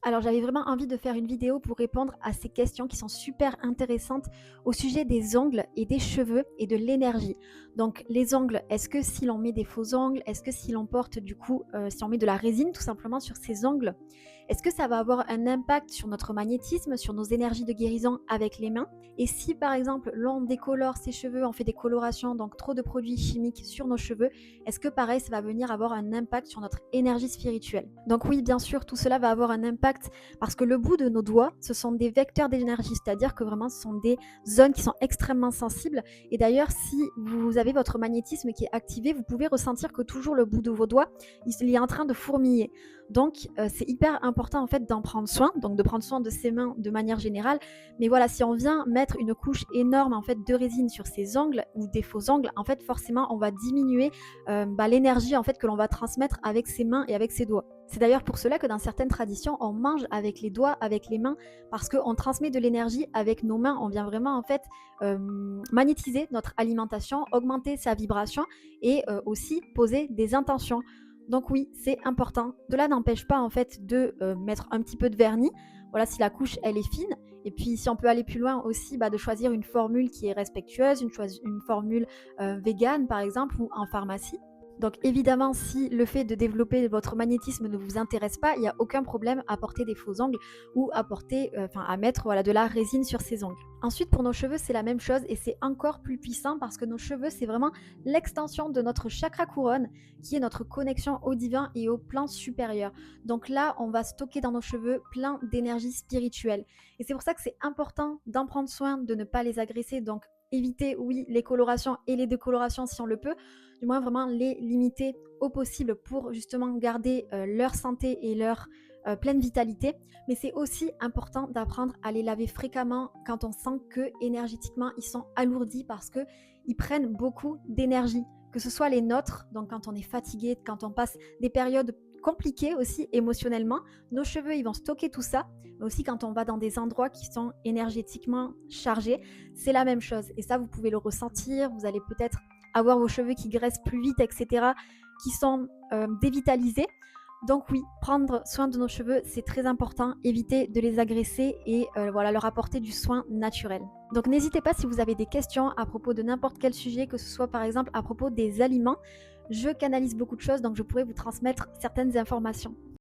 Alors j'avais vraiment envie de faire une vidéo pour répondre à ces questions qui sont super intéressantes au sujet des ongles et des cheveux et de l'énergie. Donc les ongles, est-ce que si l'on met des faux ongles, est-ce que si l'on porte du coup, si on met de la résine tout simplement sur ses ongles, est-ce que ça va avoir un impact sur notre magnétisme, sur nos énergies de guérison avec les mains? Et si par exemple l'on décolore ses cheveux, on fait des colorations, donc trop de produits chimiques sur nos cheveux, est-ce que pareil ça va venir avoir un impact sur notre énergie spirituelle? Donc oui, bien sûr, tout cela va avoir un impact parce que le bout de nos doigts, ce sont des vecteurs d'énergie, c'est-à-dire que vraiment ce sont des zones qui sont extrêmement sensibles. Et d'ailleurs, si vous avez votre magnétisme qui est activé, vous pouvez ressentir que toujours le bout de vos doigts, il est en train de fourmiller. Donc c'est hyper important en fait d'en prendre soin, donc de prendre soin de ses mains de manière générale. Mais voilà, si on vient mettre une couche énorme en fait de résine sur ses ongles ou des faux ongles, en fait forcément on va diminuer l'énergie en fait que l'on va transmettre avec ses mains et avec ses doigts. C'est d'ailleurs pour cela que dans certaines traditions, on mange avec les doigts, avec les mains, parce qu'on transmet de l'énergie avec nos mains. On vient vraiment en fait magnétiser notre alimentation, augmenter sa vibration et aussi poser des intentions. Donc oui, c'est important. Cela n'empêche pas en fait de mettre un petit peu de vernis. Voilà, si la couche elle est fine. Et puis si on peut aller plus loin aussi, de choisir une formule qui est respectueuse, une formule vegan par exemple ou en pharmacie. Donc évidemment, si le fait de développer votre magnétisme ne vous intéresse pas, il n'y a aucun problème à porter des faux ongles ou à mettre voilà, de la résine sur ses ongles. Ensuite, pour nos cheveux, c'est la même chose et c'est encore plus puissant parce que nos cheveux, c'est vraiment l'extension de notre chakra couronne qui est notre connexion au divin et au plan supérieur. Donc là, on va stocker dans nos cheveux plein d'énergie spirituelle. Et c'est pour ça que c'est important d'en prendre soin, de ne pas les agresser. Donc éviter, oui, les colorations et les décolorations si on le peut, du moins vraiment les limiter au possible pour justement garder leur santé et leur pleine vitalité. Mais c'est aussi important d'apprendre à les laver fréquemment quand on sent que énergétiquement ils sont alourdis parce que ils prennent beaucoup d'énergie. Que ce soit les nôtres, donc quand on est fatigué, quand on passe des périodes compliquées aussi émotionnellement, nos cheveux ils vont stocker tout ça, mais aussi quand on va dans des endroits qui sont énergétiquement chargés, c'est la même chose. Et ça, vous pouvez le ressentir, vous allez peut-être avoir vos cheveux qui graissent plus vite, etc., qui sont dévitalisés. Donc oui, prendre soin de nos cheveux, c'est très important. Éviter de les agresser et voilà, leur apporter du soin naturel. Donc n'hésitez pas si vous avez des questions à propos de n'importe quel sujet, que ce soit par exemple à propos des aliments. Je canalise beaucoup de choses, donc je pourrais vous transmettre certaines informations.